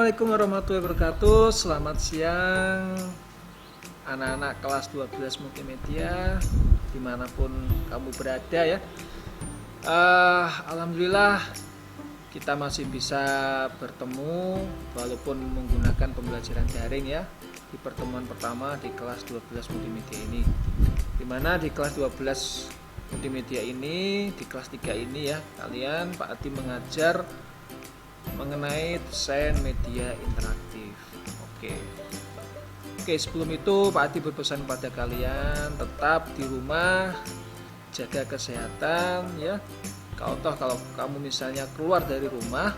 Assalamualaikum warahmatullahi wabarakatuh. Selamat siang anak-anak kelas 12 multimedia dimanapun kamu berada ya. Alhamdulillah kita masih bisa bertemu walaupun menggunakan pembelajaran daring ya, di pertemuan pertama di kelas 12 multimedia ini, dimana di kelas 12 multimedia ini, di kelas 3 ini ya, kalian Pak Adi mengajar mengenai desain media interaktif. Oke, sebelum itu Pak Adi berpesan kepada kalian tetap di rumah, jaga kesehatan ya. Kalau kamu misalnya keluar dari rumah,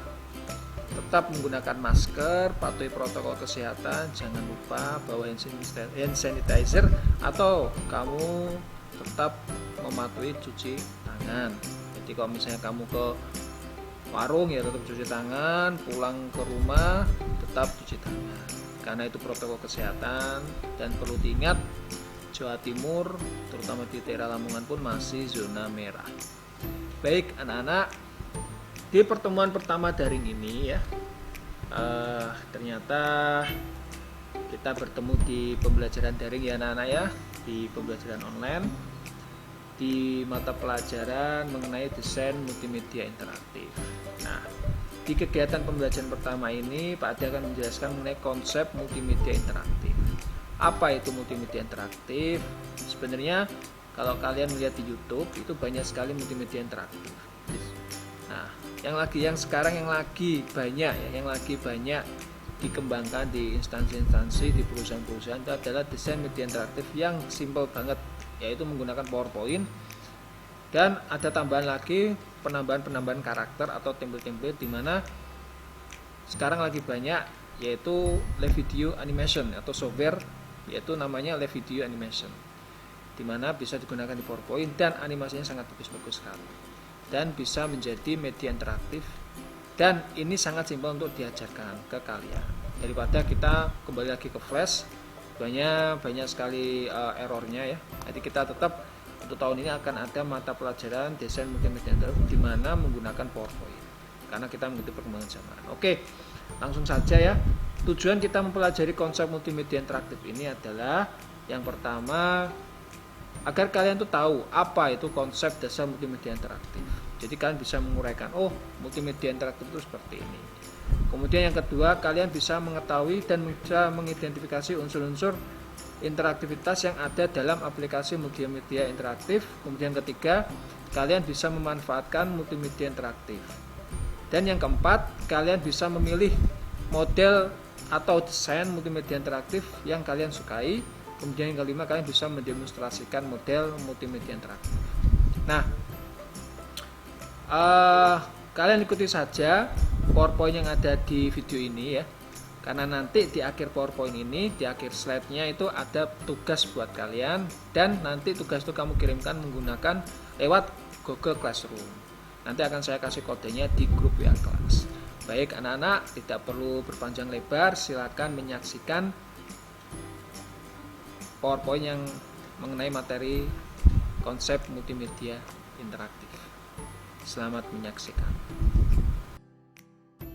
tetap menggunakan masker, patuhi protokol kesehatan, jangan lupa bawa hand sanitizer, atau kamu tetap mematuhi cuci tangan. Jadi kalau misalnya kamu ke warung ya tetap cuci tangan, pulang ke rumah tetap cuci tangan, karena itu protokol kesehatan. Dan perlu diingat, Jawa Timur terutama di daerah Lamongan pun masih zona merah. Baik anak-anak, di pertemuan pertama daring ini ya, ternyata kita bertemu di pembelajaran daring ya anak-anak ya, di pembelajaran online, di mata pelajaran mengenai desain multimedia interaktif. Nah, di kegiatan pembelajaran pertama ini Pak Adi akan menjelaskan mengenai konsep multimedia interaktif. Apa itu multimedia interaktif? Sebenarnya kalau kalian melihat di YouTube itu banyak sekali multimedia interaktif. Nah, yang sekarang yang lagi banyak dikembangkan di instansi-instansi, di perusahaan-perusahaan, itu adalah desain media interaktif yang simple banget, yaitu menggunakan PowerPoint, dan ada tambahan lagi penambahan karakter atau template-template, dimana sekarang lagi banyak yaitu live video animation atau software yaitu namanya live video animation, dimana bisa digunakan di PowerPoint dan animasinya sangat bagus sekali dan bisa menjadi media interaktif. Dan ini sangat simpel untuk diajarkan ke kalian, daripada kita kembali lagi ke Flash, banyak sekali errornya ya. Jadi kita tetap untuk tahun ini akan ada mata pelajaran desain multimedia interaktif di mana menggunakan PowerPoint, karena kita mengikuti perkembangan zaman. Oke, langsung saja ya. Tujuan kita mempelajari konsep multimedia interaktif ini adalah yang pertama, agar kalian tuh tahu apa itu konsep dasar multimedia interaktif. Jadi kalian bisa menguraikan, oh multimedia interaktif itu seperti ini. Kemudian yang kedua, kalian bisa mengetahui dan bisa mengidentifikasi unsur-unsur interaktivitas yang ada dalam aplikasi multimedia interaktif. Kemudian ketiga, kalian bisa memanfaatkan multimedia interaktif. Dan yang keempat, kalian bisa memilih model atau desain multimedia interaktif yang kalian sukai. Kemudian yang kelima, kalian bisa mendemonstrasikan model multimedia interaktif. Nah, kalian ikuti saja PowerPoint yang ada di video ini ya, karena nanti di akhir PowerPoint ini, di akhir slide-nya itu ada tugas buat kalian, dan nanti tugas itu kamu kirimkan menggunakan lewat Google Classroom. Nanti akan saya kasih kodenya di grup WA kelas. Baik anak-anak, tidak perlu berpanjang lebar, silakan menyaksikan PowerPoint yang mengenai materi konsep multimedia interaktif. Selamat menyaksikan.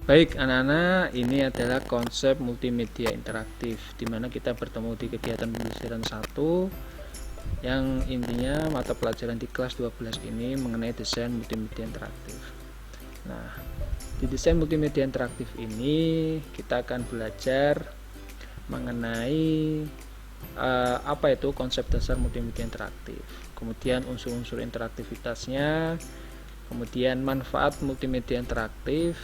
Baik anak-anak, ini adalah konsep multimedia interaktif, di mana kita bertemu di kegiatan pembelajaran 1 yang intinya mata pelajaran di kelas 12 ini mengenai desain multimedia interaktif. Nah, di desain multimedia interaktif ini kita akan belajar mengenai apa itu konsep dasar multimedia interaktif, kemudian unsur-unsur interaktivitasnya, kemudian manfaat multimedia interaktif,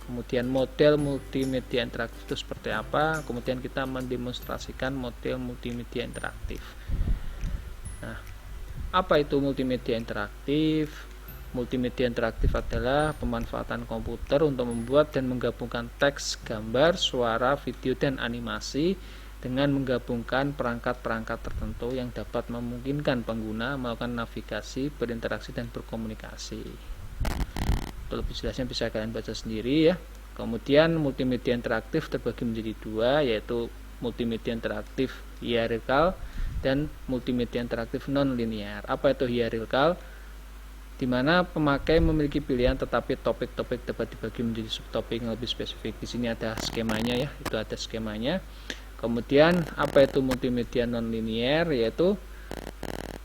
kemudian model multimedia interaktif itu seperti apa, kemudian kita mendemonstrasikan model multimedia interaktif. Nah, apa itu multimedia interaktif? Multimedia interaktif adalah pemanfaatan komputer untuk membuat dan menggabungkan teks, gambar, suara, video, dan animasi dengan menggabungkan perangkat-perangkat tertentu yang dapat memungkinkan pengguna melakukan navigasi, berinteraksi, dan berkomunikasi. Untuk lebih jelasnya bisa kalian baca sendiri ya. Kemudian multimedia interaktif terbagi menjadi dua, yaitu multimedia interaktif hierarkal dan multimedia interaktif non-linear. Apa itu hierarkal? di mana pemakai memiliki pilihan tetapi topik-topik dapat dibagi menjadi subtopik yang lebih spesifik. Di sini ada skemanya ya, itu ada skemanya. Kemudian apa itu multimedia non-linear? Yaitu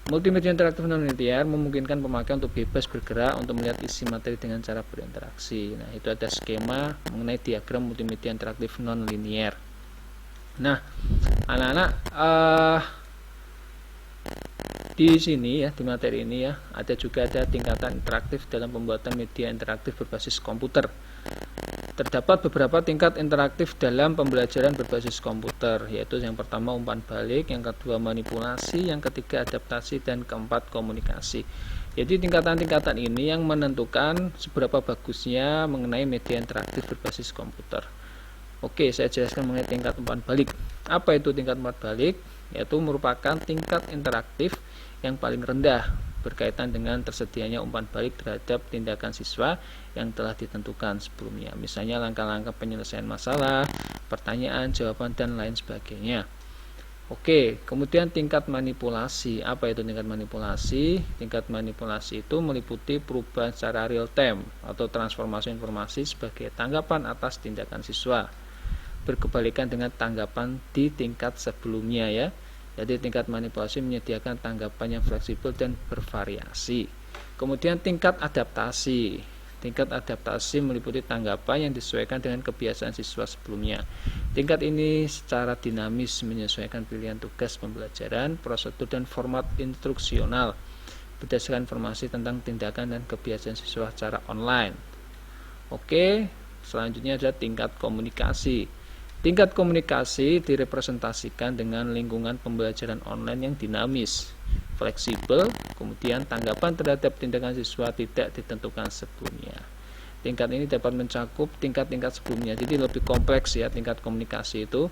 multimedia interaktif non-linear memungkinkan pemakai untuk bebas bergerak untuk melihat isi materi dengan cara berinteraksi. Nah, itu ada skema mengenai diagram multimedia interaktif non-linear. Nah, anak-anak, di sini ya, di materi ini ya, juga ada tingkatan interaktif dalam pembuatan media interaktif berbasis komputer. Terdapat beberapa tingkat interaktif dalam pembelajaran berbasis komputer, yaitu yang pertama umpan balik, yang kedua manipulasi, yang ketiga adaptasi, dan keempat komunikasi. Jadi tingkatan-tingkatan ini yang menentukan seberapa bagusnya mengenai media interaktif berbasis komputer. Oke, saya jelaskan mengenai tingkat umpan balik. Apa itu tingkat umpan balik? Yaitu merupakan tingkat interaktif yang paling rendah berkaitan dengan tersedianya umpan balik terhadap tindakan siswa yang telah ditentukan sebelumnya. Misalnya langkah-langkah penyelesaian masalah, pertanyaan, jawaban, dan lain sebagainya. Oke, kemudian tingkat manipulasi. Apa itu tingkat manipulasi? Tingkat manipulasi itu meliputi perubahan secara real time atau transformasi informasi sebagai tanggapan atas tindakan siswa, berkebalikan dengan tanggapan di tingkat sebelumnya ya. Jadi tingkat manipulasi menyediakan tanggapan yang fleksibel dan bervariasi. Kemudian tingkat adaptasi. Tingkat adaptasi meliputi tanggapan yang disesuaikan dengan kebiasaan siswa sebelumnya. Tingkat ini secara dinamis menyesuaikan pilihan tugas pembelajaran, prosedur, dan format instruksional berdasarkan informasi tentang tindakan dan kebiasaan siswa secara online. Oke, selanjutnya ada tingkat komunikasi. Tingkat komunikasi direpresentasikan dengan lingkungan pembelajaran online yang dinamis, fleksibel, kemudian tanggapan terhadap tindakan siswa tidak ditentukan sebelumnya. Tingkat ini dapat mencakup tingkat-tingkat sebelumnya, jadi lebih kompleks ya tingkat komunikasi itu.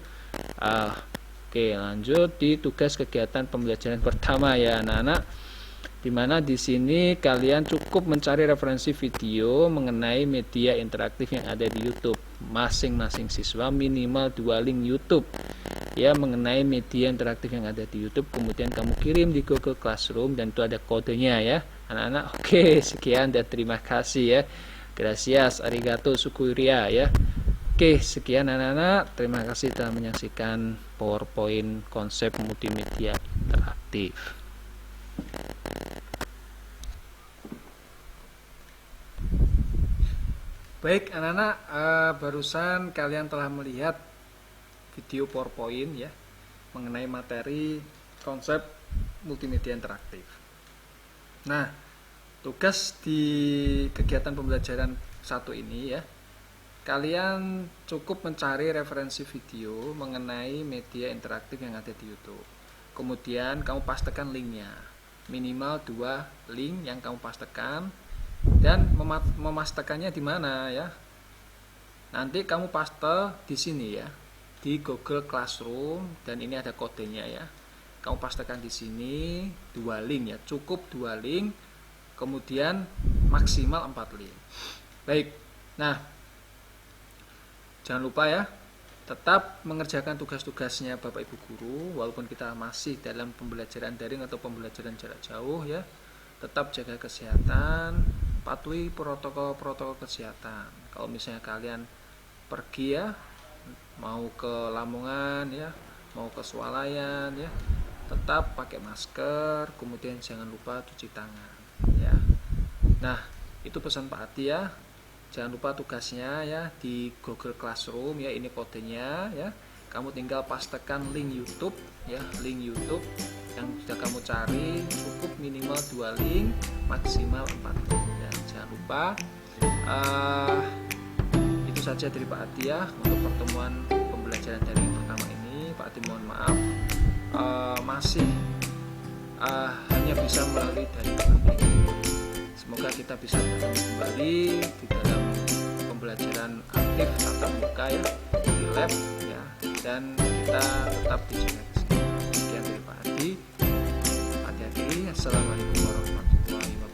Oke, lanjut di tugas kegiatan pembelajaran pertama ya anak-anak. Dimana di sini kalian cukup mencari referensi video mengenai media interaktif yang ada di YouTube. Masing-masing siswa minimal 2 link YouTube ya mengenai media interaktif yang ada di YouTube. Kemudian kamu kirim di Google Classroom dan itu ada kodenya ya anak-anak. Oke, sekian dan terima kasih ya. Gracias, arigato, sukuria ya. Oke, sekian anak-anak. Terima kasih telah menyaksikan PowerPoint konsep multimedia interaktif. Baik anak-anak, barusan kalian telah melihat video PowerPoint ya mengenai materi konsep multimedia interaktif. Nah, tugas di kegiatan pembelajaran 1 ini ya, kalian cukup mencari referensi video mengenai media interaktif yang ada di YouTube. Kemudian kamu pastekan linknya, minimal 2 link yang kamu pastekan. Dan memastekannya di mana ya? Nanti kamu paste di sini ya, di Google Classroom, dan ini ada kodenya ya. Kamu pastekan di sini 2 link ya, cukup 2 link, kemudian maksimal 4 link. Baik, nah jangan lupa ya, tetap mengerjakan tugas-tugasnya Bapak Ibu Guru, walaupun kita masih dalam pembelajaran daring atau pembelajaran jarak jauh ya. Tetap jaga kesehatan, patuhi protokol-protokol kesehatan. Kalau misalnya kalian pergi ya, mau ke Lamongan ya, mau ke Swalayan ya, tetap pakai masker, kemudian jangan lupa cuci tangan ya. Nah, itu pesan Pak Adi ya. Jangan lupa tugasnya ya di Google Classroom ya, ini kodenya ya. Kamu tinggal pastekan link YouTube ya, link YouTube yang sudah kamu cari, cukup minimal 2 link, maksimal 4 link ya. Jangan lupa. Itu saja dari Pak Adi ya untuk pertemuan pembelajaran daring pertama ini. Pak Adi mohon maaf masih hanya bisa melalui daring ini. Semoga kita bisa bertemu kembali di dalam pembelajaran aktif tatap muka ya, di lab ya, dan kita tetap dijaga kesehatan. Sekian dari Pak Adi. Hati-hati. Assalamualaikum warahmatullahi wabarakatuh.